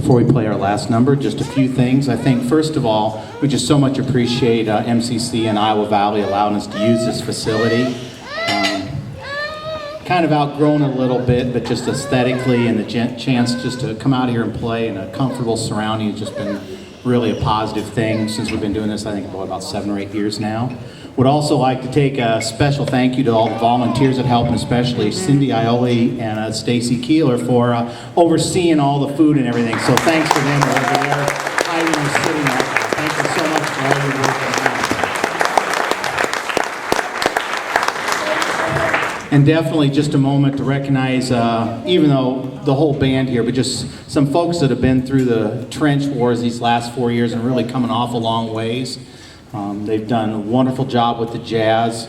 before we play our last number, just a few things. I think, first of all, we just so much appreciate MCC and Iowa Valley allowing us to use this facility. Kind of outgrown a little bit, but just aesthetically and the chance just to come out here and play in a comfortable surrounding has just been really a positive thing since we've been doing this, I think, about 7 or 8 years now. Would also like to take a special thank you to all the volunteers that helped, and especially Cindy Ioli and Stacy Keeler for overseeing all the food and everything. So thanks to them over there. Hiding and sitting there. Thank you so much for all your work. And definitely just a moment to recognize, even though the whole band here, but just some folks that have been through the trench wars these last 4 years and really coming off a long ways. They've done a wonderful job with the jazz,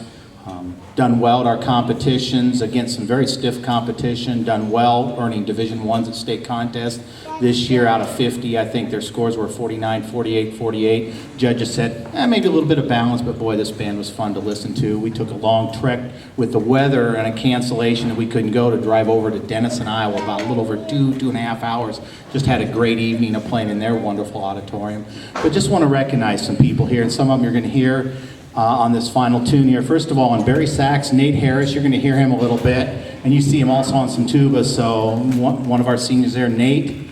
done well at our competitions against some very stiff competition, done well earning Division I's at state contests. This year out of 50, I think their scores were 49, 48, 48. Judges said, maybe a little bit of balance, but boy, this band was fun to listen to. We took a long trek with the weather and a cancellation that we couldn't go to drive over to Denison, Iowa, about a little over 2.5 hours. Just had a great evening of playing in their wonderful auditorium. But just want to recognize some people here, and some of them you're going to hear on this final tune here. First of all, on Barry sax, Nate Harris, you're going to hear him a little bit, and you see him also on some tuba, so one of our seniors there, Nate.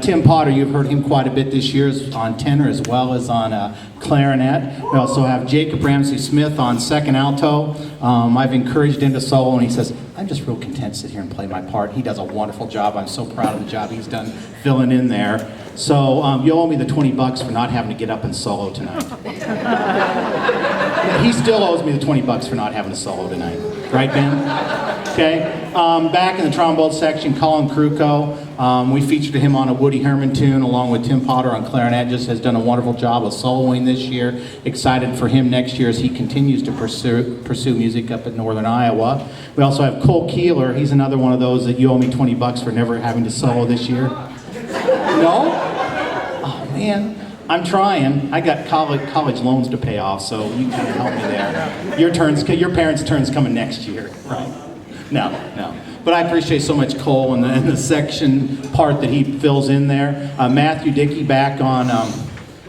Tim Potter, you've heard him quite a bit this year on tenor as well as on clarinet. We also have Jacob Ramsey Smith on second alto. I've encouraged him to solo, and he says, I'm just real content to sit here and play my part. He does a wonderful job. I'm so proud of the job he's done filling in there. So you owe me the $20 for not having to get up and solo tonight. He still owes me the $20 for not having a solo tonight. Right, Ben? Okay. Back in the trombone section, Colin Kruko. We featured him on a Woody Herman tune along with Tim Potter on clarinet. Just has done a wonderful job of soloing this year. Excited for him next year as he continues to pursue music up in northern Iowa. We also have Cole Keeler. He's another one of those that you owe me $20 for never having to solo this year. No? Oh, man. I'm trying. I got college loans to pay off, so you can kind of help me there. Your parents' turn's coming next year, right? No. But I appreciate so much Cole and the section part that he fills in there. Matthew Dickey back on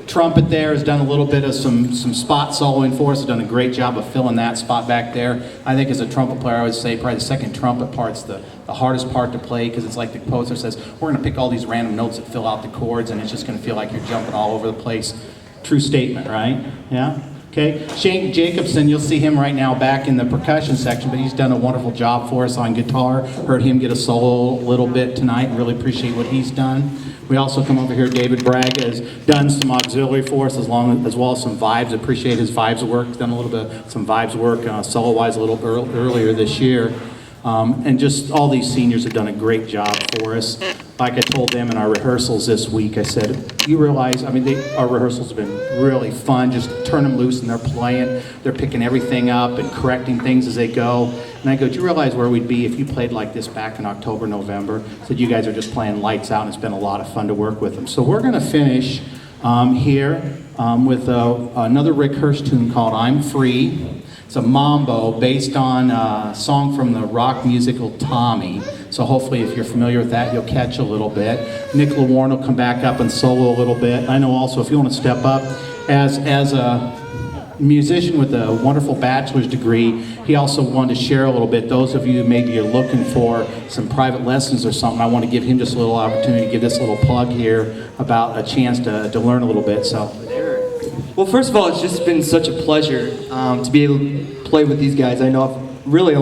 trumpet there has done a little bit of some spot soloing for us. Has done a great job of filling that spot back there. I think as a trumpet player, I would say probably the second trumpet part's the hardest part to play because it's like the composer says, we're going to pick all these random notes that fill out the chords and it's just going to feel like you're jumping all over the place. True statement, right? Yeah? Okay. Shane Jacobson, you'll see him right now back in the percussion section, but he's done a wonderful job for us on guitar. Heard him get a solo a little bit tonight and really appreciate what he's done. We also come over here, David Bragg has done some auxiliary for us as well as some vibes. Appreciate his vibes work. He's done a little bit some vibes work solo-wise a little earlier this year. And just all these seniors have done a great job for us. Like I told them in our rehearsals this week, I said, you realize, our rehearsals have been really fun. Just turn them loose and they're playing. They're picking everything up and correcting things as they go. And I go, do you realize where we'd be if you played like this back in October, November? I said, you guys are just playing lights out and it's been a lot of fun to work with them. So we're going to finish here with another Rick Hirsch tune called I'm Free. It's a mambo based on a song from the rock musical Tommy. So hopefully if you're familiar with that, you'll catch a little bit. Nick LaWarn will come back up and solo a little bit. I know also if you want to step up as a musician with a wonderful bachelor's degree, he also wanted to share a little bit. Those of you maybe you're looking for some private lessons or something, I want to give him just a little opportunity to give this little plug here about a chance to learn a little bit. So. Well, first of all, it's just been such a pleasure to be able to play with these guys. I know I've really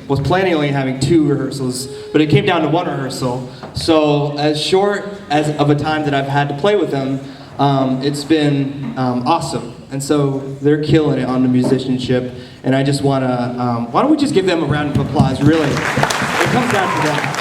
was planning only having 2 rehearsals, but it came down to 1 rehearsal. So as short of a time that I've had to play with them, it's been awesome. And so they're killing it on the musicianship. And I just want to, why don't we just give them a round of applause, really. It comes down to that.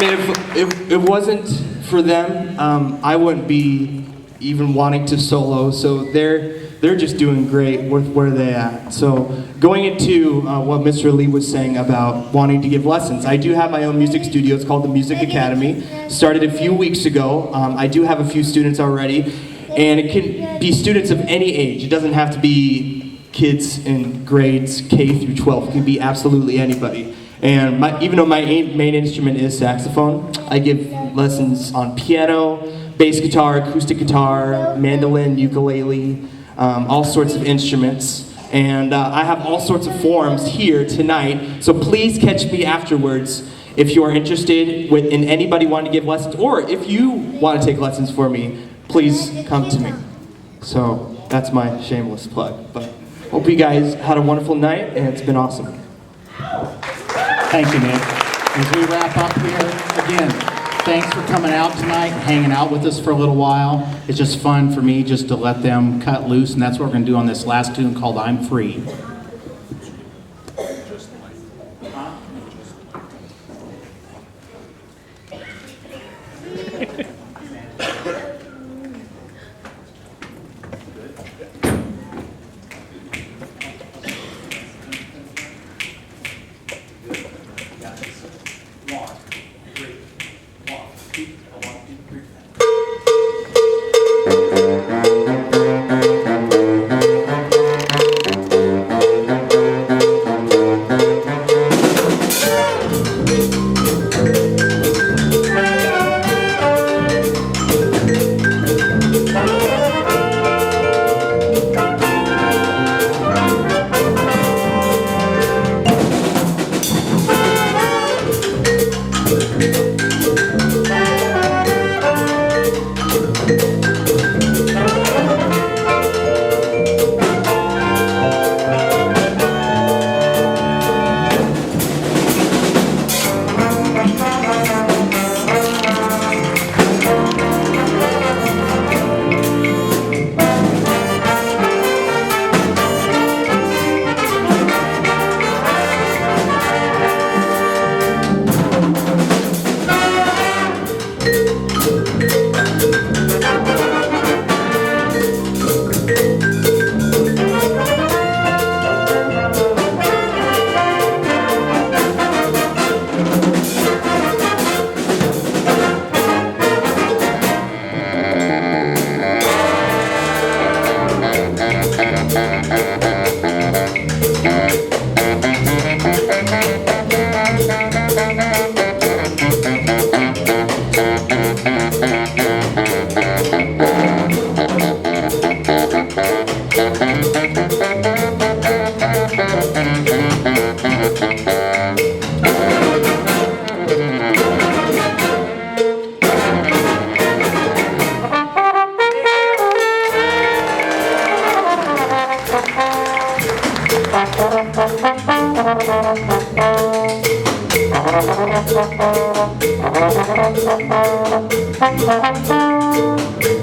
If it wasn't for them, I wouldn't be even wanting to solo. So they're just doing great with where they're at. So going into what Mr. Lee was saying about wanting to give lessons, I do have my own music studio. It's called the Music Academy. Started a few weeks ago. I do have a few students already, and it can be students of any age. It doesn't have to be kids in grades K through 12. It can be absolutely anybody. And even though my main instrument is saxophone, I give lessons on piano, bass guitar, acoustic guitar, mandolin, ukulele, all sorts of instruments. And I have all sorts of forums here tonight, so please catch me afterwards if you are interested in anybody wanting to give lessons, or if you want to take lessons for me, please come to me. So that's my shameless plug. But hope you guys had a wonderful night, and it's been awesome. Thank you, Nick. As we wrap up here, again, thanks for coming out tonight, hanging out with us for a little while. It's just fun for me just to let them cut loose, and that's what we're going to do on this last tune called I'm Free.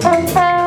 Thank you.